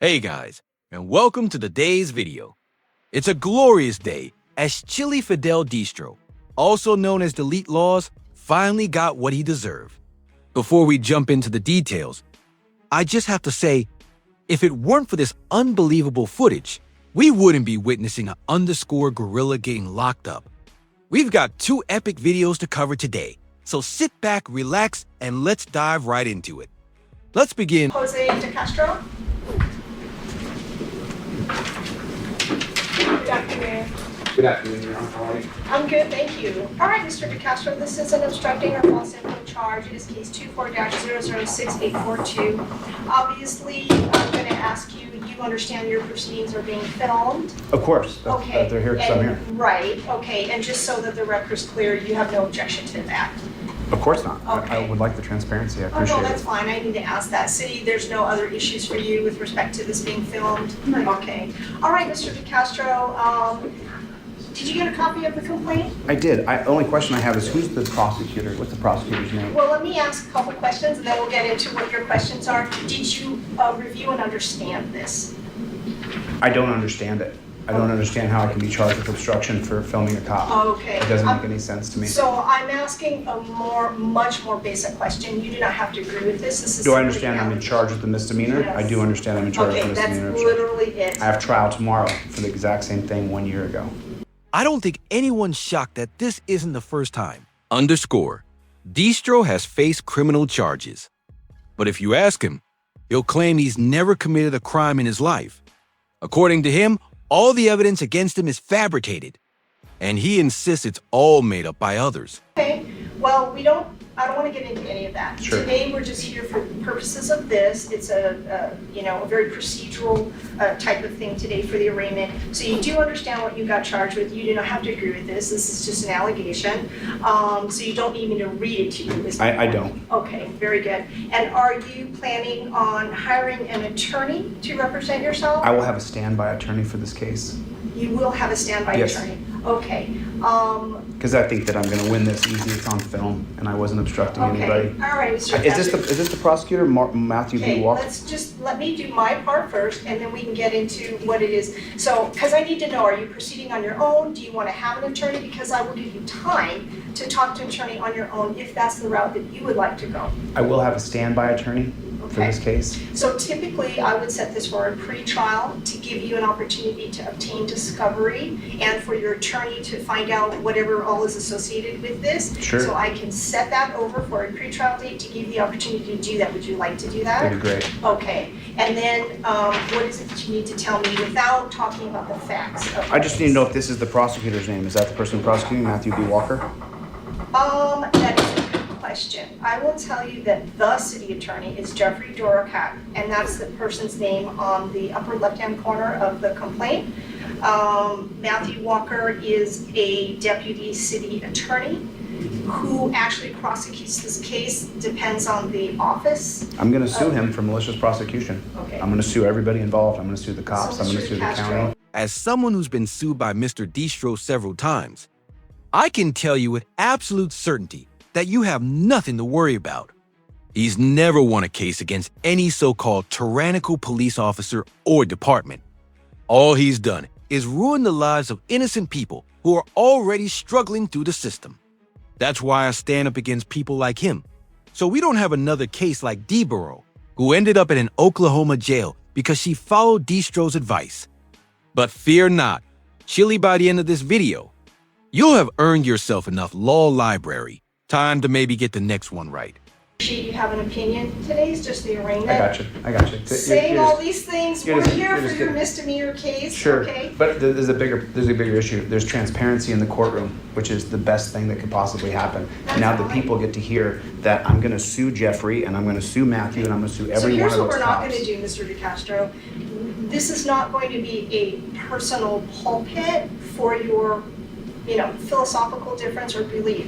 Hey guys, and welcome to today's video. It's a glorious day as Chili Fidel Distro, also known as Delete Laws, finally got what he deserved. Before we jump into the details, I just have to say, if it weren't for this unbelievable footage, we wouldn't be witnessing an underscore gorilla getting locked up. We've got two epic videos to cover today, so sit back, relax, and let's dive right into it. Let's begin. Jose de Castro. Good afternoon. Good afternoon, Your Honor. How are you? I'm good, thank you. All right, Mr. de Castro, this is an obstructing or false info charge. It is case 24-006842. Obviously, I'm going to ask you, you understand your proceedings are being filmed? Of course. Okay. They're here because I'm here. Right, okay. And just so that the record's clear, you have no objection to that? Of course not. Okay. I would like the transparency. I Oh, appreciate no, that's it. fine. I need to ask that. City, there's no other issues for you with respect to this being filmed? No. Okay. All right, Mr. de Castro, did you get a copy of the complaint? I did. Only question I have is who's the prosecutor? What's the prosecutor's name? Well, let me ask a couple questions, and then we'll get into what your questions are. Did you review and understand this? I don't understand it. I don't understand how I can be charged with obstruction for filming a cop. Okay. It doesn't make any sense to me. So I'm asking a much more basic question. You do not have to agree with this. This is Do I simply understand I'm in out- charge with the misdemeanor? Yes. I do understand I'm in charge Okay, with the that's misdemeanor. literally it. I have trial tomorrow for the exact same thing 1 year ago. I don't think anyone's shocked that this isn't the first time. Underscore. Distro has faced criminal charges. But if you ask him, he'll claim he's never committed a crime in his life. According to him, all the evidence against him is fabricated. And he insists it's all made up by others. Okay, well, I don't want to get into any of that. Sure. Today, we're just here for purposes of this. It's a very procedural type of thing today for the arraignment. So you do understand what you got charged with. You do not have to agree with this. This is just an allegation. So you don't need me to read it to you. I don't. Okay, very good. And are you planning on hiring an attorney to represent yourself? I will have a standby attorney for this case. You will have a standby Yes. attorney? Okay. Because I think that I'm going to win this easy. It's on film, and I wasn't obstructing anybody. Okay, all right, Mr. Is Castro. this the prosecutor, Matthew B. Okay, Walker? let me do my part first, and then we can get into what it is. So, because I need to know, are you proceeding on your own? Do you want to have an attorney? Because I will give you time to talk to an attorney on your own if that's the route that you would like to go. I will have a standby attorney for Okay. this case. So typically, I would set this for a pre-trial to give you an opportunity to obtain discovery and for your attorney to find out whatever all is associated with this. Sure. So I can set that over for a pre-trial date to give you the opportunity to do that. Would you like to do that? That'd be great. Okay, and then what is it that you need to tell me without talking about the facts? Of I just need to this? know if this is the prosecutor's name. Is that the person prosecuting, Matthew B. Walker? That is a good question. I will tell you that the city attorney is Jeffrey Doricat, and that's the person's name on the upper left-hand corner of the complaint. Matthew Walker is a deputy city attorney who actually prosecutes this case, depends on the office. I'm going to sue him for malicious prosecution. Okay. I'm going to sue everybody involved. I'm going to sue the cops. So, I'm going to Mr. sue the Castro. county. As someone who's been sued by Mr. Distro several times, I can tell you with absolute certainty that you have nothing to worry about. He's never won a case against any so-called tyrannical police officer or department. All he's done is ruin the lives of innocent people who are already struggling through the system. That's why I stand up against people like him. So we don't have another case like Deborough, who ended up in an Oklahoma jail because she followed Distro's advice. But fear not, Chili, by the end of this video, you'll have earned yourself enough law library. Time to maybe get the next one right. You have an opinion. Today's just the arraignment. I got you. I got you. Saying all these things, you're we're just- here you're for just your getting- misdemeanor case, Sure, okay? but there's a bigger issue. There's transparency in the courtroom, which is the best thing that could possibly happen. Now the people get to hear that I'm going to sue Jeffrey and I'm going to sue Matthew and I'm going to sue every one of So here's what those we're not cops. gonna do, Mr. de Castro. This is not going to be a personal pulpit for your, philosophical difference or belief.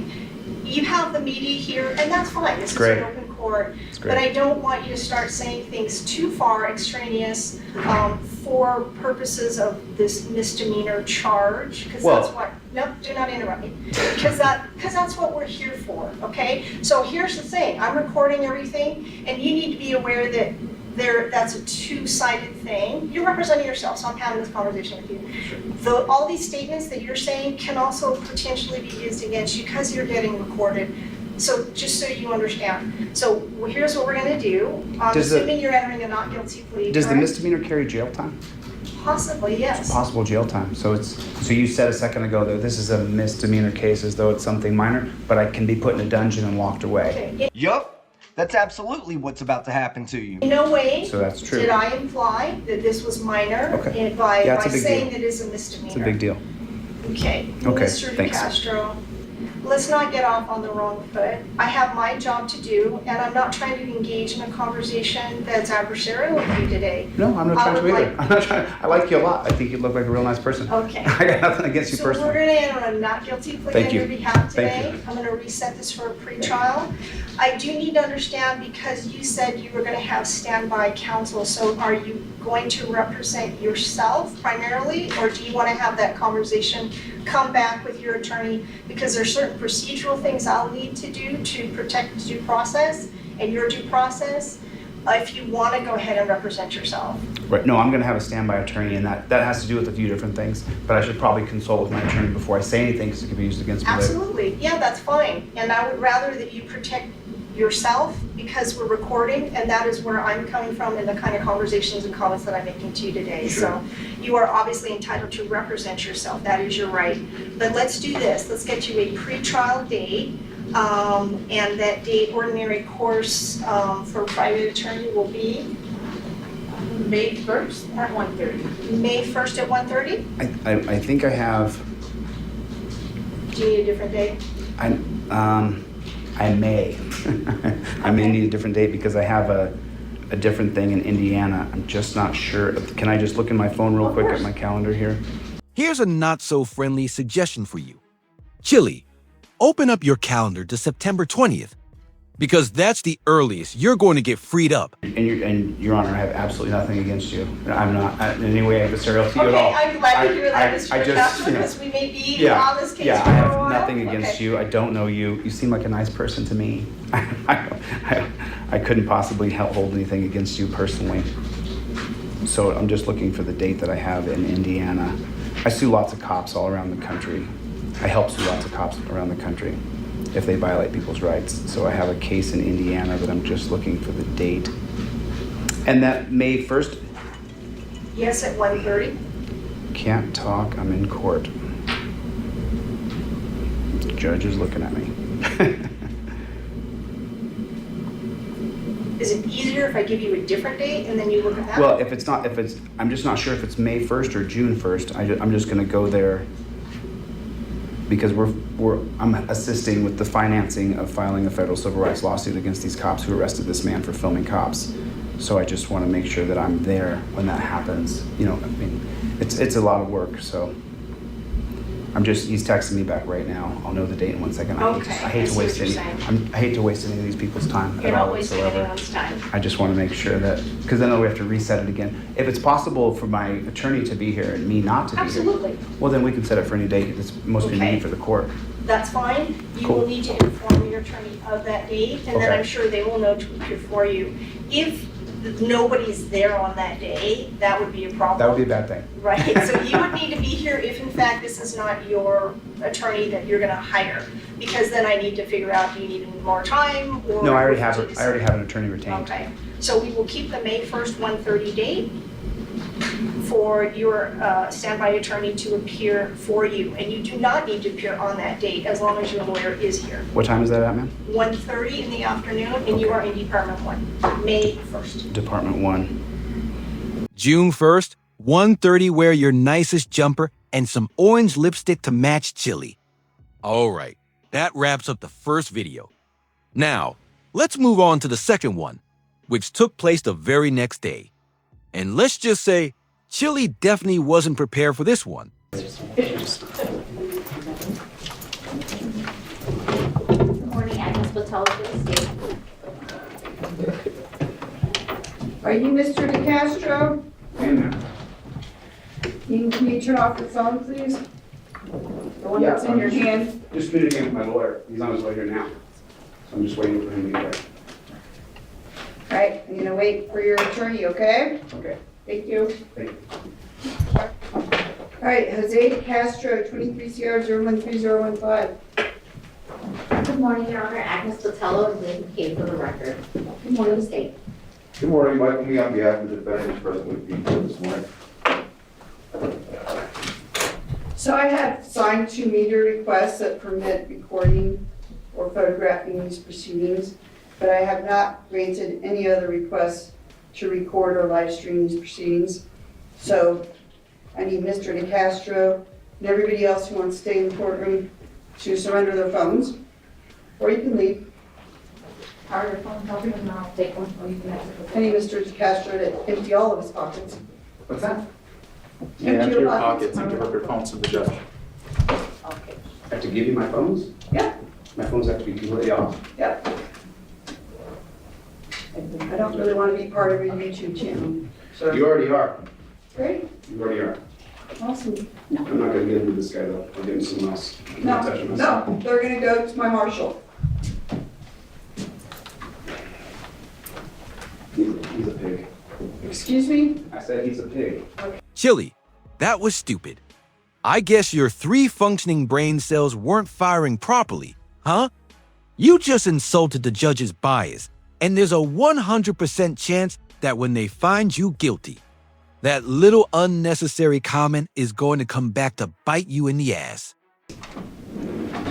You have the media here, and that's fine. This is Great. an open court. It's But great. I don't want you to start saying things too far extraneous for purposes of this misdemeanor charge, because Well- that's what, no, do not interrupt me. Because that's what we're here for, okay? So here's the thing, I'm recording everything, and you need to be aware that that's a two-sided thing. You're representing yourself, so I'm having this conversation with you. All these statements that you're saying can also potentially be used against you because you're getting recorded. So just so you understand. So here's what we're gonna do. I'm assuming you're entering a not guilty plea, Does the correct? misdemeanor carry jail time? Possibly, yes. Possible jail time. So you said a second ago that this is a misdemeanor case as though it's something minor, but I can be put in a dungeon and locked away. Okay. Yup. That's absolutely what's about to happen to you. In no way So that's true. did I imply that this was minor Okay. by Yeah, it's a big saying deal. that it's a misdemeanor. It's a big deal. Okay. Okay, Mr. thanks. DeCastro, let's not get off on the wrong foot. I have my job to do, and I'm not trying to engage in a conversation that's adversarial with you today. No, I'm not I trying to would either. like- I'm not trying. I like you a lot. I think you look like a real nice person. Okay. I got nothing against you So we're personally. gonna enter a not guilty plea Thank on you. your behalf Thank today. you. I'm gonna reset this for a pretrial. I do need to understand, because you said you were gonna have standby counsel, so are you going to represent yourself primarily, or do you wanna have that conversation, come back with your attorney? Because there's certain procedural things I'll need to do to protect due process and your due process, if you wanna go ahead and represent yourself. Right. No, I'm going to have a standby attorney, and that has to do with a few different things. But I should probably consult with my attorney before I say anything, because it could be used against me later. Absolutely, yeah, that's fine. And I would rather that you protect yourself, because we're recording, and that is where I'm coming from and the kind of conversations and comments that I'm making to you today. So you are obviously entitled to represent yourself, that is your right. But let's do this, let's get you a pretrial date, and that date, ordinary course for private attorney will be May 1st at 1:30. May 1st at 1:30? I think I have. Do you need a different date? I may. I may need a different date because I have a different thing in Indiana. I'm just not sure. Can I just look in my phone real Of quick course. at my calendar here? Here's a not-so-friendly suggestion for you. Chili, open up your calendar to September 20th, because that's the earliest you're going to get freed up. And Your Honor, I have absolutely nothing against you. I'm not in any way adversarial to you at Okay, all. I'm glad to hear that, Mr. I just, DeCastro, you know, because we may be Yeah, on this case yeah, for I a have while. nothing against Okay. you. I don't know you. You seem like a nice person to me. I couldn't possibly hold anything against you personally. So I'm just looking for the date that I have in Indiana. I sue lots of cops all around the country. I help sue lots of cops around the country if they violate people's rights. So I have a case in Indiana that I'm just looking for the date. And that May 1st, Yes, at 1:30. can't talk, I'm in court. The judge is looking at me. Is it easier if I give you a different date and then you look at that? Well, I'm just not sure if it's May 1st or June 1st. I'm just gonna go there because I'm assisting with the financing of filing a federal civil rights lawsuit against these cops who arrested this man for filming cops. So I just wanna make sure that I'm there when that happens. You know, I mean, it's a lot of work, so. He's texting me back right now. I'll know the date in 1 second. Okay, I hate I to see waste what any, you're saying. I hate to waste any of these people's time You're at all not wasting whatsoever. anyone's time. I just want to make sure that, because then we have to reset it again. If it's possible for my attorney to be here and me not to be here. Absolutely. Well, then we can set it for any date that's most Okay. convenient for the court. That's fine. You Cool. will need to inform your attorney of that date, and then Okay. I'm sure they will know to appear for you. If nobody's there on that day, that would be a problem. That would be a bad thing. Right, so you would need to be here if in fact this is not your attorney that you're gonna hire. Because then I need to figure out, do you need any more time or? No, I already have an attorney retained. Okay, so we will keep the May 1st, 1:30 date for your standby attorney to appear for you. And you do not need to appear on that date as long as your lawyer is here. What time is that at, ma'am? 1:30 in the afternoon, and you are in Department 1, May 1st. Department 1. June 1st, 1:30, wear your nicest jumper and some orange lipstick to match Chili. All right, that wraps up the first video. Now, let's move on to the second one, which took place the very next day. And let's just say, Chili definitely wasn't prepared for this one. Good morning, Agnes Botello, for the state. Are you Mr. DeCastro? Can you turn off the phone, please? The one that's in your hand? Just communicating with my lawyer. He's on his way here now. So I'm just waiting for him to get there. right, I'm gonna wait for your attorney, okay? Okay. Thank you. Thank you. All right, Jose De Castro, 23 CR 013015. Good morning, Your Honor. Agnes Botello and Lynn Cave for the record. Good morning, State. Good morning, Michael Me on behalf of the defendant present with me here this morning. So I have signed 2 media requests that permit recording or photographing these proceedings, but I have not granted any other requests to record or live stream these proceedings. So I need Mr. De Castro and everybody else who wants to stay in the courtroom to surrender their phones, or you can leave. Are your phone covered and I'll take one or you can exit. I need Mr. De Castro to empty all of his pockets. What's that? Yeah, empty your pockets and give up your phones to the judge. Okay. I have to give you my phones? Yeah. My phones have to be completely off? Yep. I don't really want to be part of your YouTube channel. So, You already are. great, You already are. awesome. I'm not gonna get into this guy though. I'll get into someone else. I'm not touching myself. No, they're gonna go to my marshal. He's a pig. Excuse me? I said he's a pig. Chili, that was stupid. I guess your 3 functioning brain cells weren't firing properly, huh? You just insulted the judge's bias, and there's a 100% chance that when they find you guilty, that little unnecessary comment is going to come back to bite you in the ass.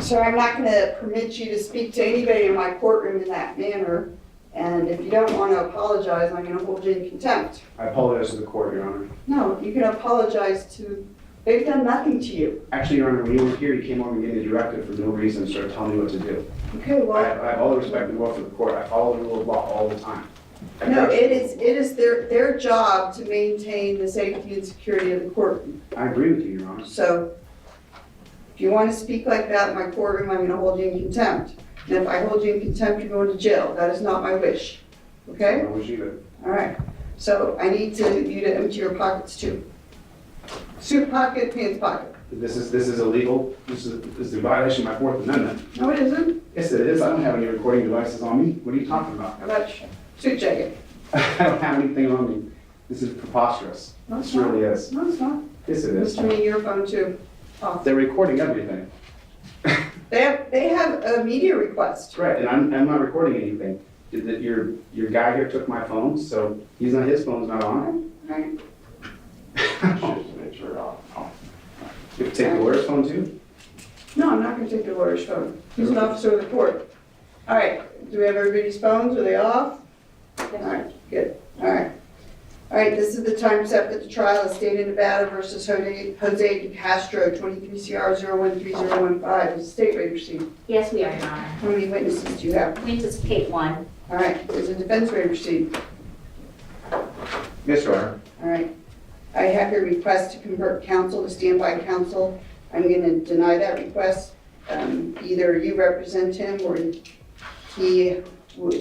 So I'm not gonna permit you to speak to anybody in my courtroom in that manner. And if you don't want to apologize, I'm gonna hold you in contempt. I apologize to the court, Your Honor. No, you can apologize to, they've done nothing to you. Actually, Your Honor, when you were here, you came over and gave me a directive for no reason and started telling me what to do. Okay, I well, have all the respect and love for the court. I follow the rule of law all the time. no, it is their job to maintain the safety and security of the courtroom. I agree with you, Your Honor. So if you want to speak like that in my courtroom, I'm gonna hold you in contempt. And if I hold you in contempt, you're going to jail. That is not my wish. Okay? I wish you would. All right. So I need you to empty your pockets too. Suit pocket, pants pocket. This is illegal. This is a violation of my Fourth Amendment. No, it isn't. Yes, it is. I don't have any recording devices on me. What are you talking about? How about your suit jacket? I don't have anything on me. This is preposterous. No, it's This really not. is. No, it's not. Yes, it is. Mr. Me, your phone too. Off. They're recording everything. They have a media request. Right, and I'm not recording anything. Your guy here took my phone, so his phone's not on. Right. Just make sure off. You have to take the lawyer's phone too? No, I'm not gonna take the lawyer's phone. He's an officer of the court. All right, do we have everybody's phones? Are they off? All right, good. All right. All right, this is the time set for the trial of State of Nevada versus Jose De Castro, 23 CR 013015. Is the state ready to proceed? Yes, we are, Your Honor. How many witnesses do you have? We anticipate 1. All right, is the defense ready to proceed? Yes, Your Honor. All right. I have your request to convert counsel to standby counsel. I'm going to deny that request. Either you represent him or he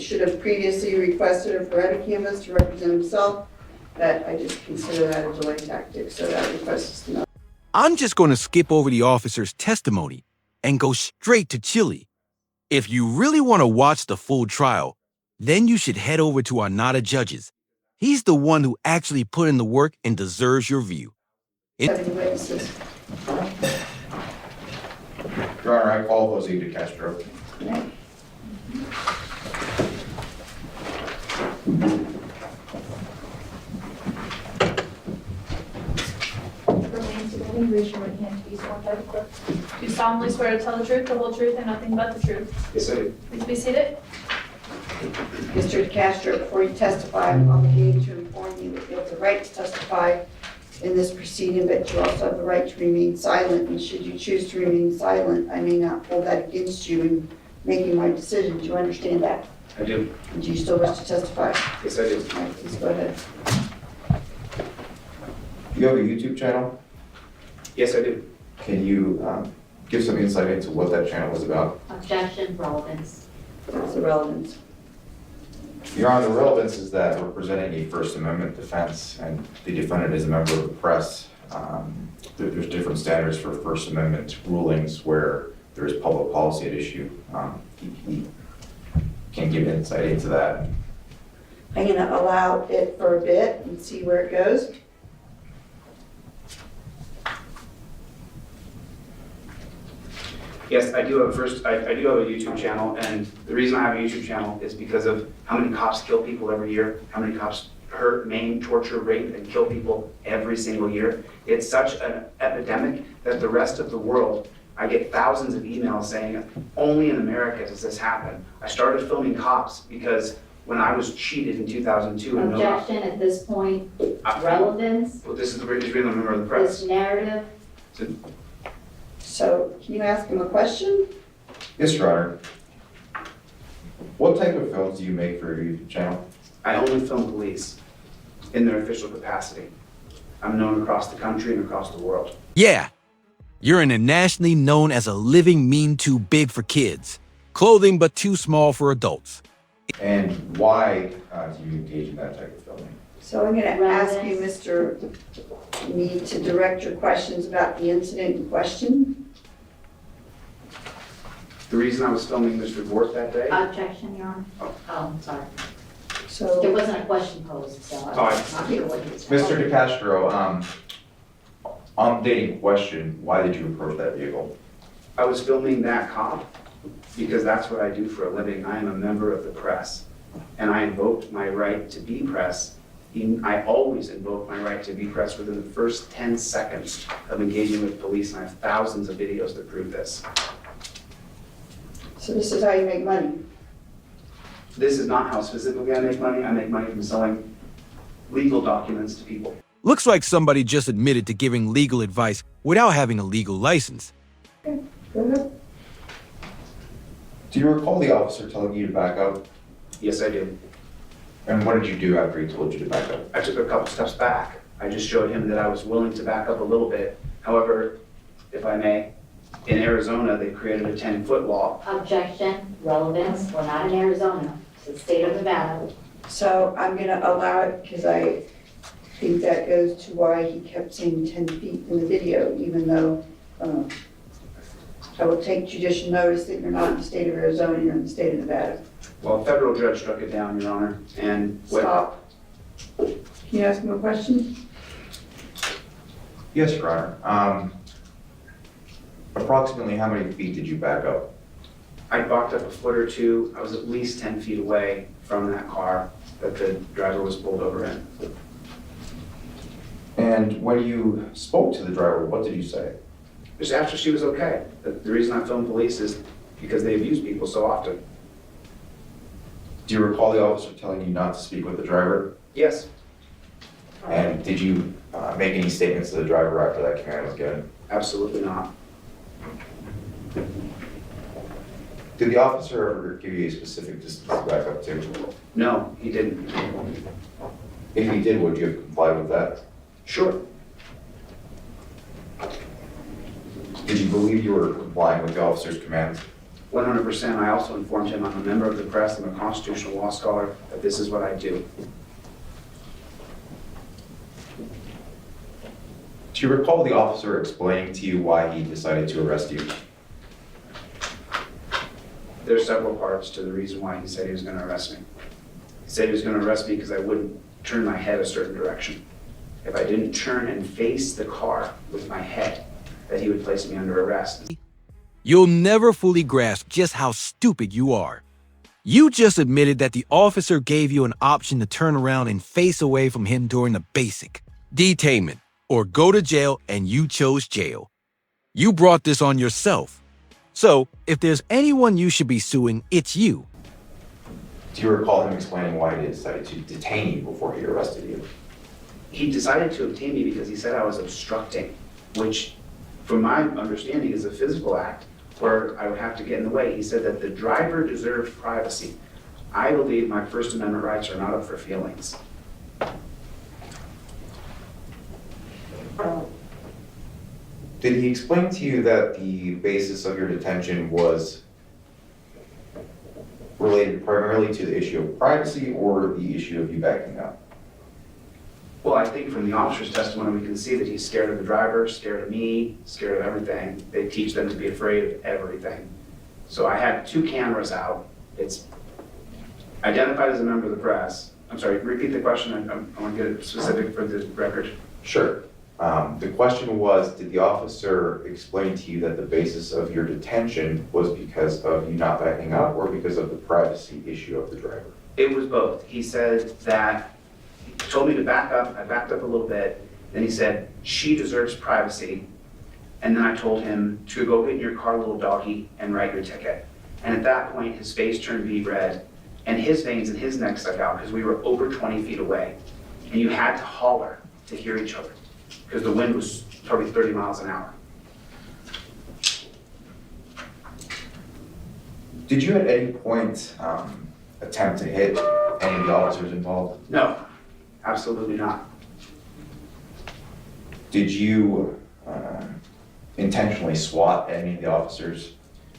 should have previously requested a Faretta canvas to represent himself. That I just consider that a delay tactic, so that request is denied. I'm just going to skip over the officer's testimony and go straight to Chili. If you really want to watch the full trial, then you should head over to Arnada Judges. He's the one who actually put in the work and deserves your view. 70 witnesses. Your Honor, I call Jose De Castro. Okay. Raise your right hand to be sworn by the clerk. Do you solemnly swear to tell the truth, the whole truth, and nothing but the truth? Yes, I do. Please be seated. Mr. De Castro, before you testify, I'm obligated to inform you that you have the right to testify in this proceeding, but you also have the right to remain silent. And should you choose to remain silent, I may not hold that against you in making my decision. Do you understand that? I do. And do you still wish to testify? Yes, I do. All right, please go ahead. You have a YouTube channel. Yes, I do. Can you give some insight into what that channel was about? Objection, relevance. What's the relevance? Your Honor, the relevance is that we're presenting a First Amendment defense, and the defendant is a member of the press. There's different standards for First Amendment rulings where there is public policy at issue. He can give insight into that. I'm gonna allow it for a bit and see where it goes. Yes, I do have I do have a YouTube channel, and the reason I have a YouTube channel is because of how many cops kill people every year, how many cops hurt, maim, torture, rape, and kill people every single year. It's such an epidemic that the rest of the world, I get thousands of emails saying, only in America does this happen. I started filming cops because when I was cheated in 2002. Objection at this point, relevance, Well, this is the reason I'm a member of the press. this narrative. So can you ask him a question? Yes, Your Honor. What type of films do you make for your YouTube channel? I only film police in their official capacity. I'm known across the country and across the world. Yeah, you're internationally known as a living meme too big for kids, clothing but too small for adults. And why do you engage in that type of filming? So I'm gonna ask you, Mr. Mead, to direct your questions about the incident in question. The reason I was filming Mr. Gort that day, Objection, Your Honor. Oh, sorry. There So, wasn't a question posed, so Oh, I'm not here what he was. Mr. DeCastro, on dating question, why did you approach that vehicle? I was filming that cop because that's what I do for a living. I am a member of the press, and I invoked my right to be press. I always invoke my right to be press within the first 10 seconds of engaging with police, and I have thousands of videos that prove this. so this is how you make money. This is not how specifically I make money. I make money from selling legal documents to people. Looks like somebody just admitted to giving legal advice without having a legal license. Go ahead. Do you recall the officer telling you to back up? Yes, I do. And what did you do after he told you to back up? I took a couple steps back. I just showed him that I was willing to back up a little bit. However, if I may, in Arizona, they created a 10-foot law. Objection, relevance, we're not in Arizona, it's the state of Nevada. So I'm gonna allow it because I think that goes to why he kept saying 10 feet in the video, even though I will take judicial notice that you're not in the state of Arizona, you're in the state of Nevada. Well, a federal judge struck it down, Your Honor, and what? Stop. Can you ask him a question? Yes, Your Honor. Approximately how many feet did you back up? I backed up a foot or two. I was at least 10 feet away from that car that the driver was pulled over in. And when you spoke to the driver, what did you say? Just after she was okay. The reason I film police is because they abuse people so often. Do you recall the officer telling you not to speak with the driver? Yes, And did you make any statements to the driver after that command was given? absolutely not. Did the officer ever give you a specific distance to back up to? No, he didn't. If he did, would you have complied with that? Sure. Did you believe you were complying with the officer's commands? 100%. I also informed him I'm a member of the press, I'm a constitutional law scholar, that this is what I do. Do you recall the officer explaining to you why he decided to arrest you? There's several parts to the reason why he said he was going to arrest me. He said he was going to arrest me because I wouldn't turn my head a certain direction. If I didn't turn and face the car with my head, that he would place me under arrest. You'll never fully grasp just how stupid you are. You just admitted that the officer gave you an option to turn around and face away from him during the basic detainment or go to jail, and you chose jail. You brought this on yourself. So, if there's anyone you should be suing, it's you. Do you recall him explaining why he decided to detain you before he arrested you? He decided to obtain me because he said I was obstructing, which, from my understanding, is a physical act where I would have to get in the way. He said that the driver deserves privacy. I believe my First Amendment rights are not up for feelings. Did he explain to you that the basis of your detention was related primarily to the issue of privacy or the issue of you backing up? Well, I think from the officer's testimony, we can see that he's scared of the driver, scared of me, scared of everything. They teach them to be afraid of everything. So I had 2 cameras out. It's identified as a member of the press. I'm sorry, repeat the question. I want to get it specific for the record. Sure. The question was, did the officer explain to you that the basis of your detention was because of you not backing up or because of the privacy issue of the driver? It was both. He said that, he told me to back up. I backed up a little bit. Then he said, she deserves privacy. And then I told him to go get in your car, little doggy, and write your ticket. And at that point, his face turned beet red and his veins in his neck stuck out because we were over 20 feet away. And you had to holler to hear each other because the wind was probably 30 miles an hour. Did you at any point attempt to hit any of the officers involved? No, absolutely not. Did you intentionally swat any of the officers?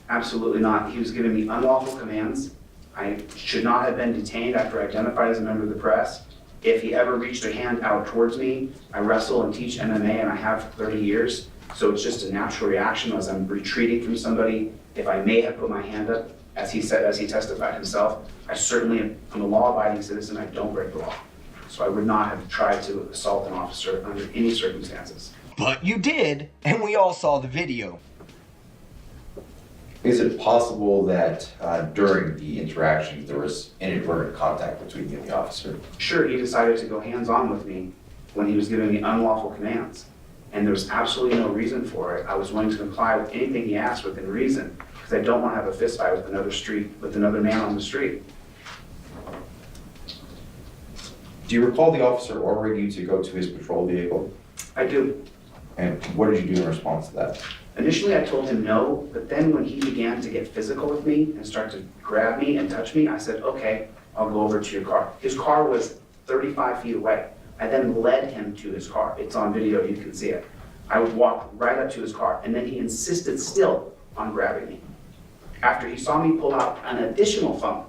Absolutely not. He was giving me unlawful commands. I should not have been detained after identified as a member of the press. If he ever reached a hand out towards me, I wrestle and teach MMA and I have for 30 years. So it's just a natural reaction as I'm retreating from somebody. If I may have put my hand up, as he said, as he testified himself, I certainly am a law-abiding citizen. I don't break the law. So I would not have tried to assault an officer under any circumstances. But you did, and we all saw the video. Is it possible that during the interactions there was inadvertent contact between you and the officer? Sure, he decided to go hands-on with me when he was giving me unlawful commands. And there was absolutely no reason for it. I was willing to comply with anything he asked within reason, because I don't want to have a fist fight with another man on the street. Do you recall the officer ordering you to go to his patrol vehicle? I do. And what did you do in response to that? Initially, I told him no, but then when he began to get physical with me and start to grab me and touch me, I said, okay, I'll go over to your car. His car was 35 feet away. I then led him to his car. It's on video, you can see it. I would walk right up to his car, and then he insisted still on grabbing me. After he saw me pull out an additional phone,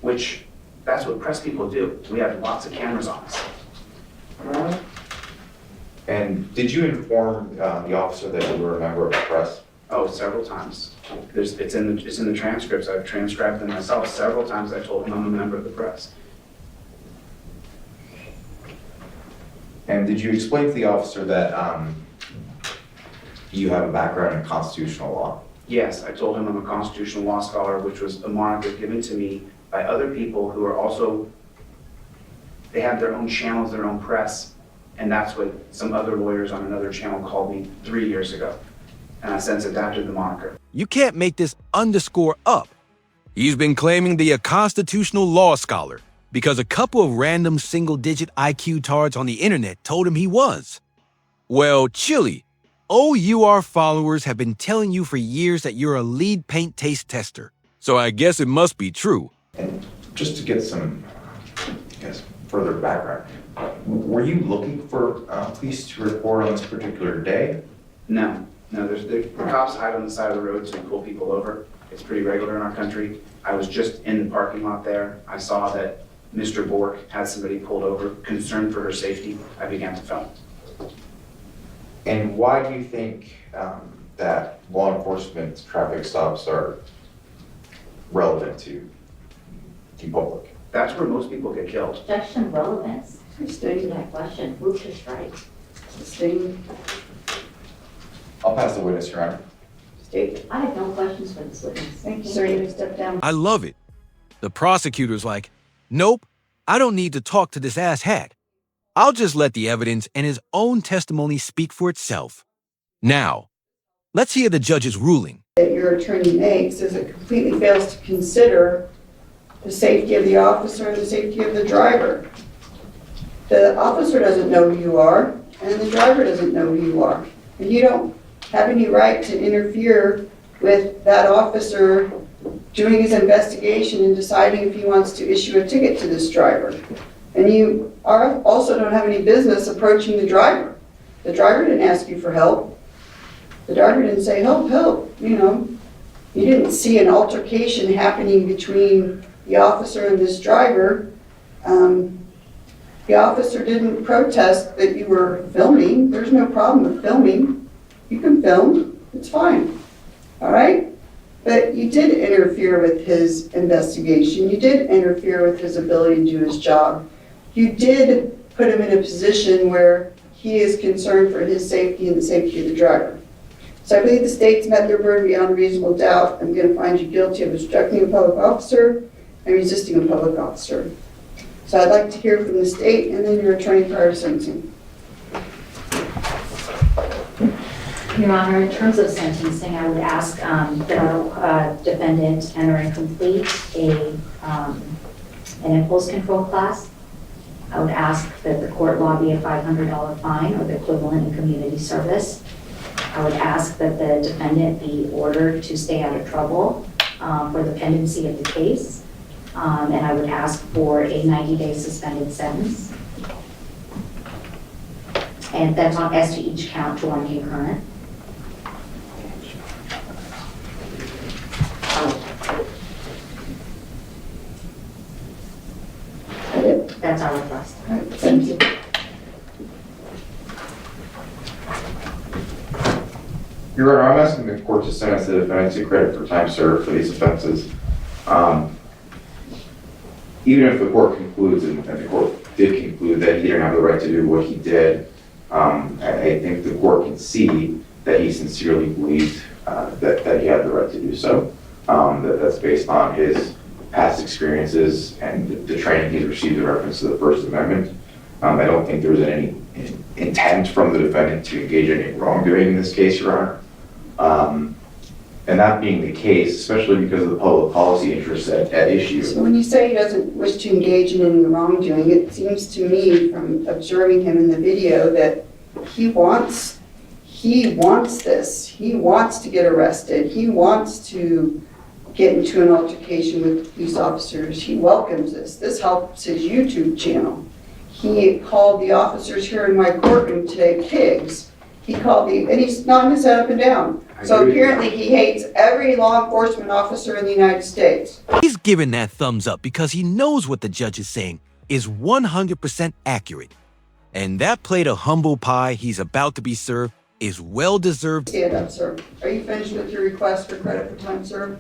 which that's what press people do. We have lots of cameras on us. And did you inform the officer that you were a member of the press? Oh, several times. It's in the transcripts. I've transcribed them myself. Several times I told him I'm a member of the press. And did you explain to the officer that you have a background in constitutional law? Yes, I told him I'm a constitutional law scholar, which was a moniker given to me by other people who are also, they have their own channels, their own press, and that's what some other lawyers on another channel called me 3 years ago. And I since adapted the moniker. You can't make this underscore up. He's been claiming to be a constitutional law scholar because a couple of random single-digit IQ tards on the internet told him he was. Well, Chili, OUR followers have been telling you for years that you're a lead paint taste tester, so I guess it must be true. And just to get some, further background, were you looking for police to report on this particular day? No, the cops hide on the side of the road to pull people over. It's pretty regular in our country. I was just in the parking lot there. I saw that Mr. Bork had somebody pulled over, concerned for her safety. I began to film. And why do you think that law enforcement traffic stops are relevant to the public? That's where most people get killed. Objection relevance to Sustained. that question. Move to strike. Sustained. I'll pass the witness, Your Honor. State. I have no questions for this witness. Thank you, sir. You may step down. I love it. The prosecutor's like, nope, I don't need to talk to this asshat. I'll just let the evidence and his own testimony speak for itself. Now, let's hear the judge's ruling. That your attorney makes is it completely fails to consider the safety of the officer and the safety of the driver. The officer doesn't know who you are, and the driver doesn't know who you are. And you don't have any right to interfere with that officer doing his investigation and deciding if he wants to issue a ticket to this driver. And you also don't have any business approaching the driver. The driver didn't ask you for help. The driver didn't say, help, help, you know. You didn't see an altercation happening between the officer and this driver. The officer didn't protest that you were filming. There's no problem with filming. You can film, it's fine, all right? But you did interfere with his investigation. You did interfere with his ability to do his job. You did put him in a position where he is concerned for his safety and the safety of the driver. So I believe the state's met their burden beyond a reasonable doubt. I'm going to find you guilty of obstructing a public officer and resisting a public officer. So I'd like to hear from the state and then your attorney prior to sentencing. Your Honor, in terms of sentencing, I would ask that our defendant enter and complete an impulse control class. I would ask that the court lobby a $500 fine or the equivalent in community service. I would ask that the defendant be ordered to stay out of trouble for the pendency of the case. And I would ask for a 90-day suspended sentence. And that's on as to each count to one concurrent. That's our request. Thank you. Your Honor, I'm asking the court to sentence the defendant to credit for time served for these offenses. Even if the court concludes, and the court did conclude that he didn't have the right to do what he did, I think the court can see that he sincerely believed that he had the right to do so. That's based on his past experiences and the training he's received in reference to the First Amendment. I don't think there was any intent from the defendant to engage in any wrongdoing in this case, Your Honor. And that being the case, especially because of the public policy interests at issue. So when you say he doesn't wish to engage in any wrongdoing, it seems to me from observing him in the video that he wants this. He wants to get arrested. He wants to get into an altercation with police officers. He welcomes this. This helps his YouTube channel. He called the officers here in my courtroom today pigs. He called and he's nodding his head up and down. So apparently he hates every law enforcement officer in the United States. He's giving that thumbs up because he knows what the judge is saying is 100% accurate. And that plate of humble pie he's about to be served is well-deserved. Stand up, sir. Are you finished with your request for credit for time served?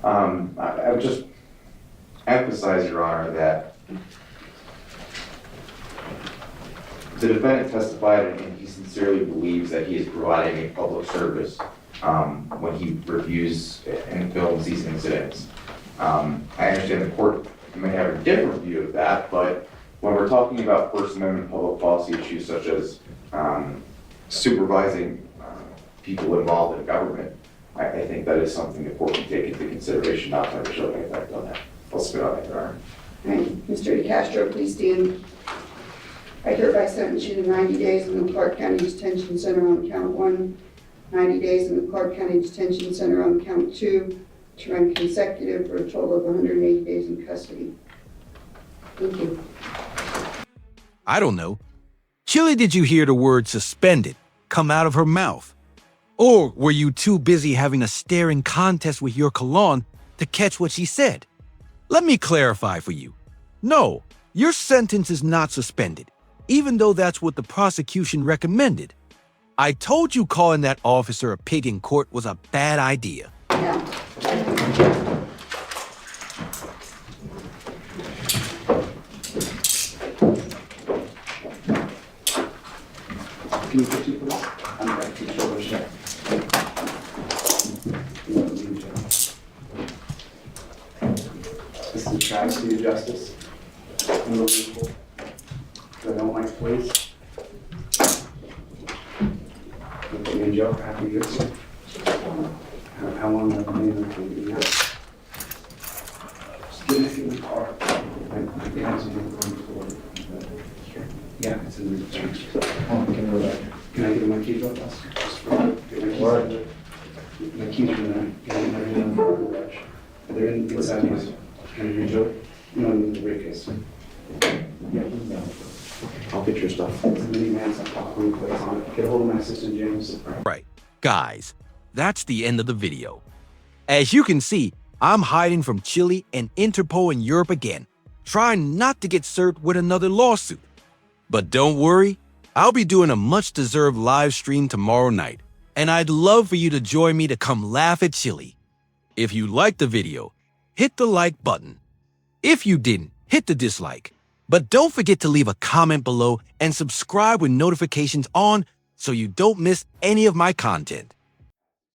I would just emphasize, Your Honor, that the defendant testified and he sincerely believes that he is providing a public service when he reviews and films these incidents. I understand the court may have a different view of that, but when we're talking about First Amendment public policy issues such as supervising people involved in government, I think that is something the court can take into consideration, not to have a chilling effect on that. I'll spit on that, Your Honor. All right, Mr. DeCastro, please stand. I hereby sentence you to 90 days in the Clark County Detention Center on count 1, 90 days in the Clark County Detention Center on count 2, to run consecutive for a total of 180 days in custody. Thank you. I don't know. Chili, did you hear the word suspended come out of her mouth? Or were you too busy having a staring contest with your cologne to catch what she said? Let me clarify for you. No, your sentence is not suspended, even though that's what the prosecution recommended. I told you calling that officer a pig in court was a bad idea. Yeah. Can you put two, please? I'm going to keep shoulders shut. This is a travesty of justice. Unbelievable. I don't like police. They'll put me in jail for half a year. How long have I been in the Just get it in the car. Yeah, it's in the church. Can I give him my keys real fast? My keys are in there. They're inside my. Can you read it? No, in the briefcase. Yeah. I'll get your stuff. It's a minivan, some popcorn place on it. Get a hold of my assistant, James. Right. Guys, that's the end of the video. As you can see, I'm hiding from Chile and Interpol in Europe again, trying not to get served with another lawsuit. But don't worry, I'll be doing a much-deserved live stream tomorrow night, and I'd love for you to join me to come laugh at Chili. If you liked the video, hit the like button. If you didn't, hit the dislike. But don't forget to leave a comment below and subscribe with notifications on so you don't miss any of my content.